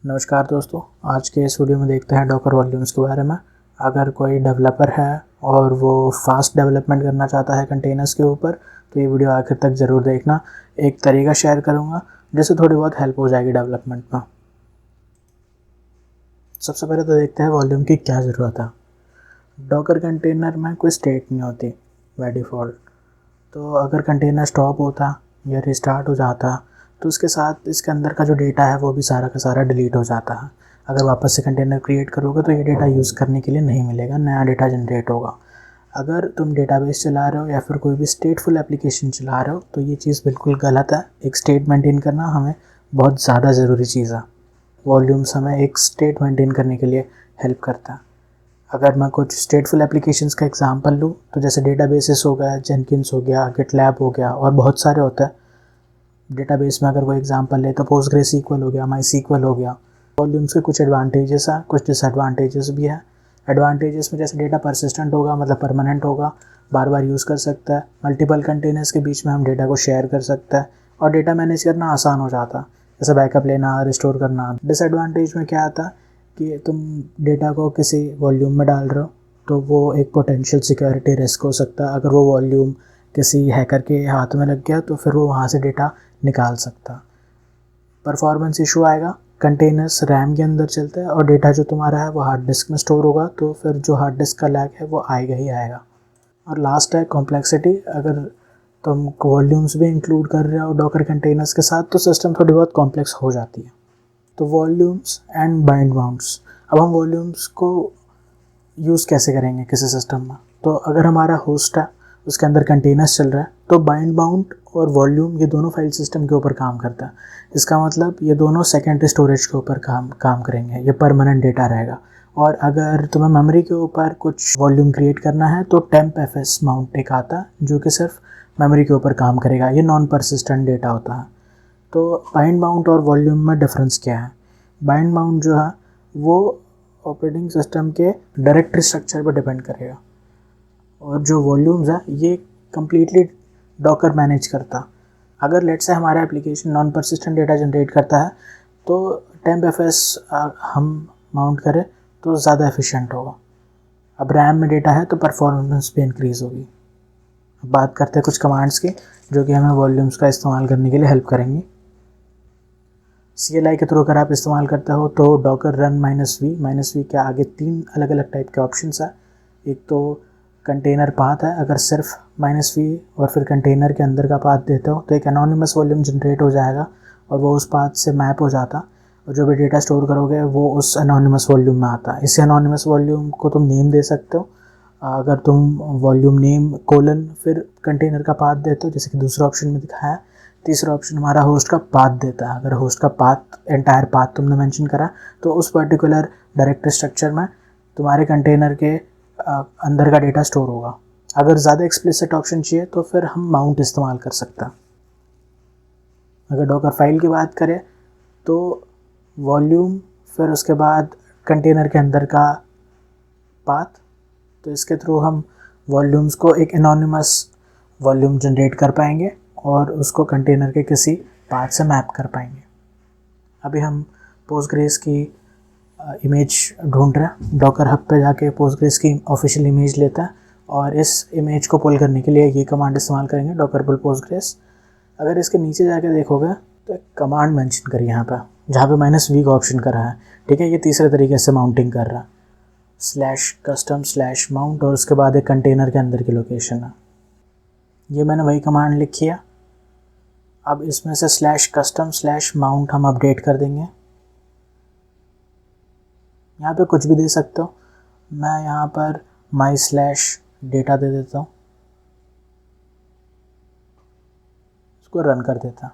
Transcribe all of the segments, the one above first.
नमस्कार दोस्तों, आज के इस वीडियो में देखते हैं डॉकर वॉल्यूम्स के बारे में। अगर कोई डेवलपर है और वो फास्ट डेवलपमेंट करना चाहता है कंटेनर्स के ऊपर तो ये वीडियो आखिर तक ज़रूर देखना। एक तरीका शेयर करूँगा जिससे थोड़ी बहुत हेल्प हो जाएगी डेवलपमेंट में। सबसे पहले तो देखते हैं वॉल्यूम की क्या ज़रूरत है। डॉकर कंटेनर में कोई स्टेट नहीं होती बाय डिफ़ॉल्ट, तो अगर कंटेनर स्टॉप होता या रिस्टार्ट हो जाता तो उसके साथ इसके अंदर का जो डेटा है वो भी सारा का सारा डिलीट हो जाता है। अगर वापस से कंटेनर क्रिएट करोगे तो ये डेटा यूज़ करने के लिए नहीं मिलेगा, नया डेटा जनरेट होगा। अगर तुम डेटाबेस चला रहे हो या फिर कोई भी स्टेटफुल एप्लीकेशन चला रहे हो तो ये चीज़ बिल्कुल गलत है। एक स्टेट मेंटेन करना हमें बहुत ज़्यादा ज़रूरी चीज़ है। वॉल्यूम्स हमें एक स्टेट मेंटेन करने के लिए हेल्प करता है। अगर मैं कुछ स्टेटफुल एप्लीकेशंस का एग्जांपल लूँ तो जैसे डेटाबेसेस हो गया, जेनकिन्स हो गया, गिटलैब हो गया और बहुत सारे होते हैं। डेटाबेस में अगर कोई एग्जांपल ले तो पोस्टग्रेसक्यूएल हो गया, माईसीक्वल हो गया। वॉल्यूम्स के कुछ एडवांटेजेस हैं, कुछ डिसएडवांटेजेस भी हैं। एडवांटेजेस में जैसे डेटा परसिस्टेंट होगा, मतलब परमानेंट होगा, बार बार यूज़ कर सकता है। मल्टीपल कंटेनर्स के बीच में हम डेटा को शेयर कर सकते हैं और डेटा मैनेज करना आसान हो जाता है, जैसे बैकअप लेना, रिस्टोर करना। डिसएडवांटेज में क्या आता है कि तुम डेटा को किसी वॉल्यूम में डाल रहे हो तो वो एक पोटेंशियल सिक्योरिटी रिस्क हो सकता है। अगर वो वॉल्यूम किसी हैकर के हाथ में लग गया तो फिर वो वहाँ से डेटा निकाल सकता। परफॉर्मेंस इशू आएगा। कंटेनर्स रैम के अंदर चलते हैं और डेटा जो तुम्हारा है वो हार्ड डिस्क में स्टोर होगा, तो फिर जो हार्ड डिस्क का लैग है वो आएगा ही आएगा। और लास्ट है कॉम्प्लेक्सिटी। अगर तुम वॉल्यूम्स भी इंक्लूड कर रहे हो डॉकर कंटेनर्स के साथ तो सिस्टम थोड़ी बहुत कॉम्प्लेक्स हो जाती है। तो वॉल्यूम्स एंड बाइंड बाउंड्स। अब हम वॉल्यूम्स को यूज़ कैसे करेंगे किसी सिस्टम में। तो अगर हमारा होस्ट है, उसके अंदर कंटेनर्स चल रहा है, तो बाइंड बाउंड और वॉल्यूम ये दोनों फाइल सिस्टम के ऊपर काम करता है। इसका मतलब ये दोनों सेकेंडरी स्टोरेज के ऊपर काम करेंगे, ये परमानेंट डेटा रहेगा। और अगर तुम्हें मेमोरी के ऊपर कुछ वॉल्यूम क्रिएट करना है तो टेम्प एफ माउंट एक आता है जो कि सिर्फ मेमोरी के ऊपर काम करेगा, ये नॉन परसिस्टेंट डेटा होता है। तो बाइंड बाउंड और वॉल्यूम में डिफरेंस क्या है। बाइंड बाउंड जो है वो ऑपरेटिंग सिस्टम के डायरेक्टरी स्ट्रक्चर पर डिपेंड करेगा, और जो वॉल्यूम्स है ये कम्प्लीटली डॉकर मैनेज करता। अगर लेट से हमारा application non persistent data generate करता है तो टेम्प एफ हम माउंट करें तो ज़्यादा एफिशिएंट होगा। अब रैम में डेटा है तो परफॉर्मेंस भी इंक्रीज़ होगी। अब बात करते हैं कुछ कमांड्स की जो कि हमें वॉल्यूम्स का इस्तेमाल करने के लिए हेल्प करेंगी। CLI के थ्रू अगर आप इस्तेमाल करते हो तो डॉकर रन -v के आगे 3 अलग अलग टाइप के ऑप्शंस है। एक तो कंटेनर पाथ है, अगर सिर्फ -v और फिर कंटेनर के अंदर का पाथ देते हो तो एक एनोनिमस वॉल्यूम जनरेट हो जाएगा और वो उस पाथ से मैप हो जाता, और जो भी डेटा स्टोर करोगे वो उस एनोनिमस वॉल्यूम में आता। इस एनोनिमस वॉल्यूम को तुम नेम दे सकते हो। अगर तुम वॉल्यूम नेम कोलन फिर कंटेनर का पाथ देते हो, जैसे कि दूसरा ऑप्शन में दिखाया है। तीसरा ऑप्शन हमारा होस्ट का पाथ देता है। अगर होस्ट का पाथ एंटायर पाथ तुमने मेंशन करा तो उस पर्टिकुलर डायरेक्टरी स्ट्रक्चर में तुम्हारे कंटेनर के अंदर का डेटा स्टोर होगा। अगर ज़्यादा एक्सप्लिसिट ऑप्शन चाहिए तो फिर हम माउंट इस्तेमाल कर सकते हैं। अगर डॉकर फाइल की बात करें तो वॉल्यूम फिर उसके बाद कंटेनर के अंदर का पाथ, तो इसके थ्रू हम वॉल्यूम्स को एक एनोनिमस वॉल्यूम जनरेट कर पाएंगे और उसको कंटेनर के किसी पाथ से मैप कर पाएंगे। अभी हम पोस्टग्रेस की इमेज ढूंढ रहे हैं। डॉकर हब पे जाके पोस्टग्रेस की ऑफिशियल इमेज लेता है और इस इमेज को पुल करने के लिए ये कमांड इस्तेमाल करेंगे, डॉकर पुल पोस्टग्रेस। अगर इसके नीचे जाके देखोगे तो एक कमांड मेंशन करी यहाँ पर, जहाँ पे -v का ऑप्शन करा है। ठीक है, ये तीसरे तरीके से माउंटिंग कर रहा है, /custom/mount और उसके बाद एक कंटेनर के अंदर की लोकेशन है। ये मैंने वही कमांड लिखी है। अब इसमें से /custom/mount हम अपडेट कर देंगे। यहाँ पे कुछ भी दे सकते हो, मैं यहाँ पर my/data दे देता हूँ, इसको रन कर देता।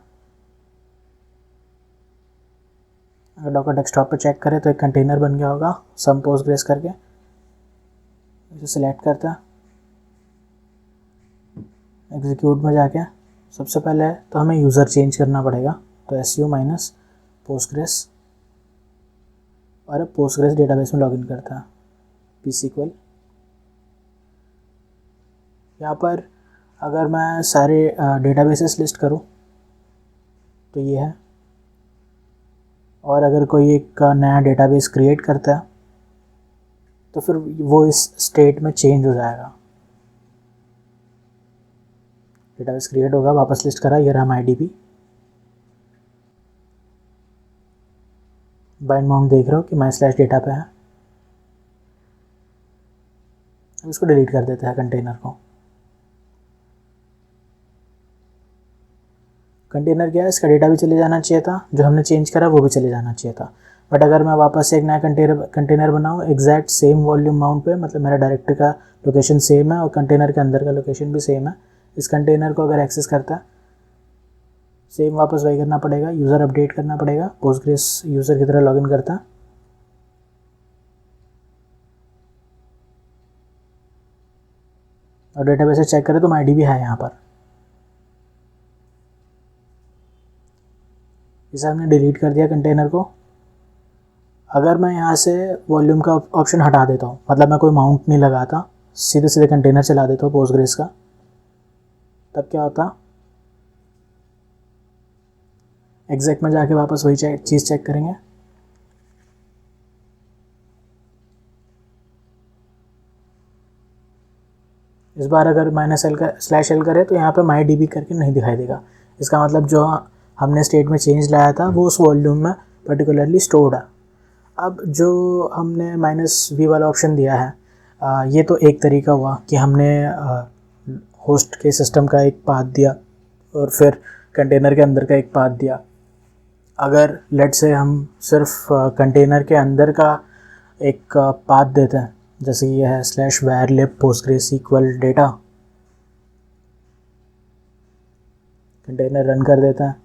अगर डॉकर डेस्कटॉप पे चेक करें तो एक कंटेनर बन गया होगा सम पोस्टग्रेस करके। इसे सिलेक्ट करता, एग्जीक्यूट में जाके सबसे पहले तो हमें यूज़र चेंज करना पड़ेगा, तो su -postgres और अब पोस्टग्रेस डेटाबेस में लॉगिन करता है psql। यहाँ पर अगर मैं सारे डेटाबेसेस लिस्ट करूँ तो ये है। और अगर कोई एक नया डेटाबेस क्रिएट करता है तो फिर वो इस स्टेट में चेंज हो जाएगा। डेटाबेस क्रिएट होगा, वापस लिस्ट करा, ये रहा MyDB। बाइंड माउंट देख रहे हो कि my/data पे है। अब इसको डिलीट कर देते हैं कंटेनर को। कंटेनर क्या है, इसका डेटा भी चले जाना चाहिए था, जो हमने चेंज करा वो भी चले जाना चाहिए था। बट अगर मैं वापस से एक नया कंटेनर बनाऊँ एग्जैक्ट सेम वॉल्यूम माउंट पे, मतलब मेरा डायरेक्टरी का लोकेशन सेम है और कंटेनर के अंदर का लोकेशन भी सेम है, इस कंटेनर को अगर एक्सेस करता है सेम वापस वही करना पड़ेगा, यूज़र अपडेट करना पड़ेगा, पोस्टग्रेस यूज़र की तरह लॉगिन करता है। और डेटाबेस से चेक करें तो MyDB है यहाँ पर। इसे हमने डिलीट कर दिया कंटेनर को। अगर मैं यहाँ से वॉल्यूम का ऑप्शन हटा देता हूँ, मतलब मैं कोई माउंट नहीं लगाता, सीधे सीधे कंटेनर चला देता हूँ पोस्टग्रेस का, तब क्या होता, एग्जैक्ट में जाके वापस वही चीज़ चेक करेंगे। इस बार अगर -l का /l करें तो यहाँ पे MyDB करके नहीं दिखाई देगा। इसका मतलब जो हमने स्टेट में चेंज लाया था वो उस वॉल्यूम में पर्टिकुलरली स्टोर्ड है। अब जो हमने -v वाला ऑप्शन दिया है, ये तो एक तरीका हुआ कि हमने होस्ट के सिस्टम का एक पाथ दिया और फिर कंटेनर के अंदर का एक पाथ दिया। अगर लेट से हम सिर्फ कंटेनर के अंदर का एक पाथ देते हैं, जैसे ये है /var-lib postgres equal data, container run कर देता है।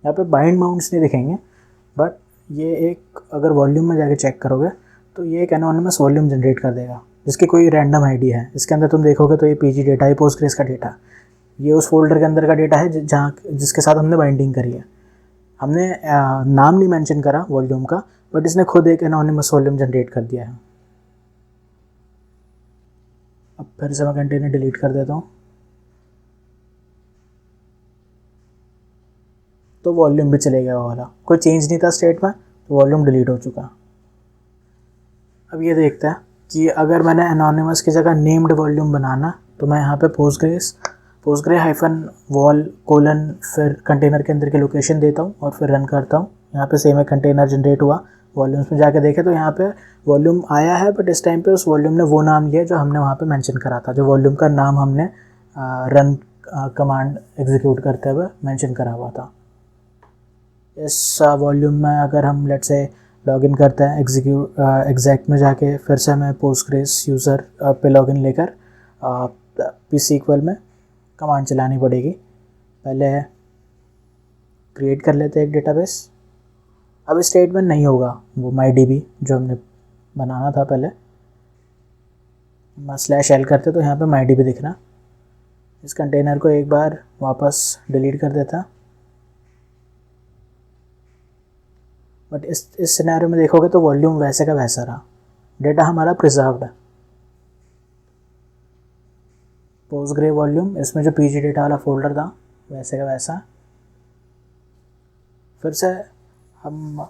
यहाँ पे बाइंड माउंट्स नहीं दिखेंगे, बट ये एक अगर वॉल्यूम में जाके चेक करोगे तो ये एक एनोनिमस वॉल्यूम जनरेट कर देगा जिसकी कोई रैंडम आईडी है। इसके अंदर तुम देखोगे तो ये PG डेटा है, पोस्टग्रेस का डेटा, ये उस फोल्डर के अंदर का डेटा है जहाँ जिसके साथ हमने बाइंडिंग करी है। हमने नाम नहीं मेंशन करा वॉल्यूम का, बट इसने खुद एक एनोनिमस वॉल्यूम जनरेट कर दिया है। अब फिर से मैं कंटेनर डिलीट कर देता हूँ तो वॉल्यूम भी चले गया वाला, कोई चेंज नहीं था स्टेट में, तो वॉल्यूम डिलीट हो चुका। अब ये देखते हैं कि अगर मैंने एनोनिमस की जगह नेम्ड वॉल्यूम बनाना तो मैं यहाँ पे postgre-vol फिर कंटेनर के अंदर की लोकेशन देता हूँ और फिर रन करता हूँ। यहाँ पे सेम एक कंटेनर जनरेट हुआ। वॉल्यूम्स में जाके देखें तो यहाँ पे वॉल्यूम आया है, बट इस टाइम पे उस वॉल्यूम ने वो नाम लिया जो हमने वहाँ पे मेंशन करा था, जो वॉल्यूम का नाम हमने रन कमांड एग्जीक्यूट करते हुए मेंशन करा हुआ था। इस वॉल्यूम में अगर हम लेट से लॉगिन करते हैं एग्जैक्ट में जाके, फिर से हमें पोस्टग्रेस यूज़र पे लॉगिन लेकर psql में कमांड चलानी पड़ेगी। पहले क्रिएट कर लेते हैं एक डेटाबेस। अब स्टेटमेंट नहीं होगा वो MyDB जो हमने बनाना था पहले, /l करते तो यहाँ पे MyDB दिखना। इस कंटेनर को एक बार वापस डिलीट कर देता, बट इस सिनेरियो में देखोगे तो वॉल्यूम वैसे का वैसा रहा, डेटा हमारा प्रिजर्व्ड है। पोस्टग्रे वॉल्यूम, इसमें जो PG डेटा वाला फोल्डर था वैसे का वैसा। फिर से हम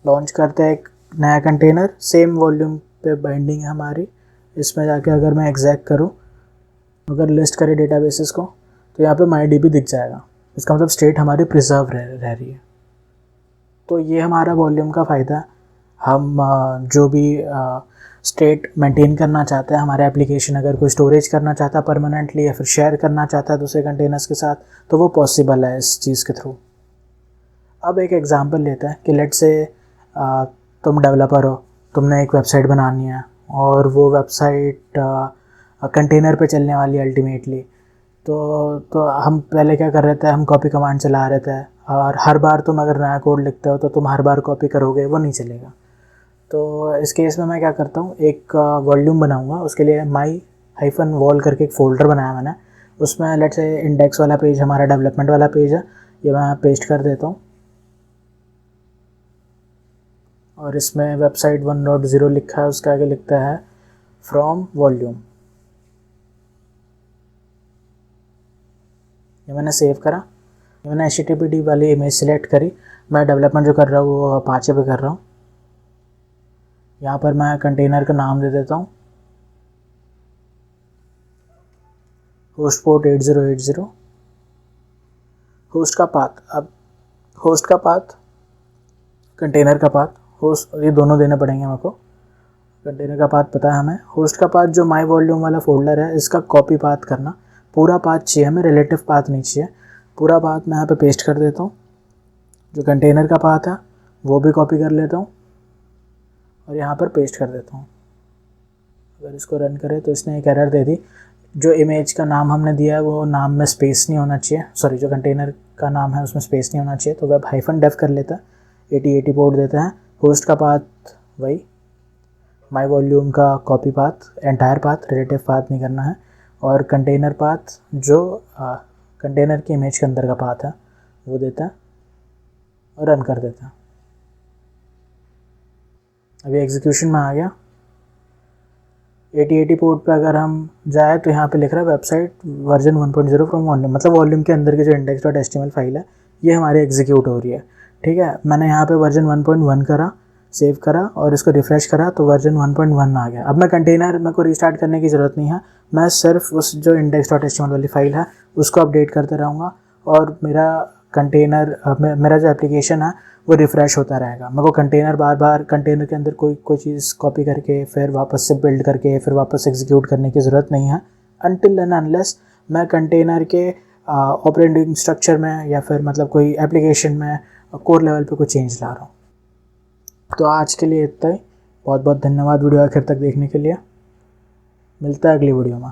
लॉन्च करते हैं एक नया कंटेनर, सेम वॉल्यूम पे बाइंडिंग है हमारी। इसमें जाके अगर मैं एग्जैक्ट करूँ, अगर लिस्ट करें डेटाबेसेस को, तो यहाँ पे MyDB दिख जाएगा। इसका मतलब स्टेट हमारी प्रिजर्व रह रही है। तो ये हमारा वॉल्यूम का फ़ायदा है। हम जो भी स्टेट मेंटेन करना चाहते हैं, हमारे एप्लीकेशन अगर कोई स्टोरेज करना चाहता है परमानेंटली या फिर शेयर करना चाहता है दूसरे कंटेनर्स के साथ, तो वो पॉसिबल है इस चीज़ के थ्रू। अब एक एग्जांपल लेते हैं कि लेट से तुम डेवलपर हो, तुमने एक वेबसाइट बनानी है और वो वेबसाइट कंटेनर पे चलने वाली है अल्टीमेटली। तो हम पहले क्या कर रहे थे, हम कॉपी कमांड चला रहे थे, और हर बार तुम अगर नया कोड लिखते हो तो तुम हर बार कॉपी करोगे, वो नहीं चलेगा। तो इस केस में मैं क्या करता हूँ, एक वॉल्यूम बनाऊँगा। उसके लिए my-vol करके एक फ़ोल्डर बनाया मैंने, उसमें लेट से इंडेक्स वाला पेज हमारा डेवलपमेंट वाला पेज है, ये मैं पेस्ट कर देता हूँ। और इसमें वेबसाइट 1.0 लिखा है, उसके आगे लिखता है फ्रॉम वॉल्यूम। ये मैंने सेव करा। मैंने HTTPD वाली इमेज सेलेक्ट करी। मैं डेवलपमेंट जो कर रहा हूँ वो अपाचे पे कर रहा हूँ। यहाँ पर मैं कंटेनर का नाम दे देता हूँ, होस्ट पोर्ट 8080, होस्ट का पाथ। अब होस्ट का पाथ, कंटेनर का पाथ, होस्ट, ये दोनों देने पड़ेंगे मेरे को। कंटेनर का पाथ पता है हमें, होस्ट का पाथ जो माई वॉल्यूम वाला फोल्डर है इसका कॉपी पाथ करना। पूरा पाथ चाहिए हमें, रिलेटिव पाथ नहीं चाहिए। पूरा पाथ मैं यहाँ पे पेस्ट कर देता हूँ। जो कंटेनर का पाथ है वो भी कॉपी कर लेता हूँ और यहाँ पर पेस्ट कर देता हूँ। अगर इसको रन करें तो इसने एक एरर दे दी। जो इमेज का नाम हमने दिया है वो नाम में स्पेस नहीं होना चाहिए, सॉरी जो कंटेनर का नाम है उसमें स्पेस नहीं होना चाहिए, तो वेब -dev कर लेता है, 8080 पोर्ट देता है। होस्ट का पाथ वही, माई वॉल्यूम का copy path, entire path, relative path नहीं करना है। और कंटेनर पाथ जो कंटेनर की इमेज के अंदर का पाथ है वो देता है और रन कर देता है। अभी एग्जीक्यूशन में आ गया। 8080 पोर्ट पे अगर हम जाए तो यहाँ पे लिख रहा है वेबसाइट वर्जन 1.0 फ्रॉम वॉल्यूम, मतलब वॉल्यूम के अंदर की जो index.html फाइल है ये हमारी एग्जीक्यूट हो रही है। ठीक है, मैंने यहाँ पे वर्जन 1.1 करा, सेव करा और इसको रिफ़्रेश करा तो वर्जन 1.1 आ गया। अब मैं कंटेनर मेरे को रीस्टार्ट करने की ज़रूरत नहीं है, मैं सिर्फ उस जो index.html वाली फाइल है उसको अपडेट करते रहूँगा और मेरा कंटेनर, मेरा जो एप्लीकेशन है वो रिफ़्रेश होता रहेगा। मेरे को कंटेनर बार बार कंटेनर के अंदर कोई चीज़ कॉपी करके फिर वापस से बिल्ड करके फिर वापस एग्जीक्यूट करने की ज़रूरत नहीं है, अनटिल एंड अनलेस मैं कंटेनर के ऑपरेटिंग स्ट्रक्चर में या फिर मतलब कोई एप्लीकेशन में कोर लेवल पे कोई चेंज ला रहा हूँ। तो आज के लिए इतना ही। बहुत बहुत धन्यवाद वीडियो आखिर तक देखने के लिए। मिलता है अगली वीडियो में।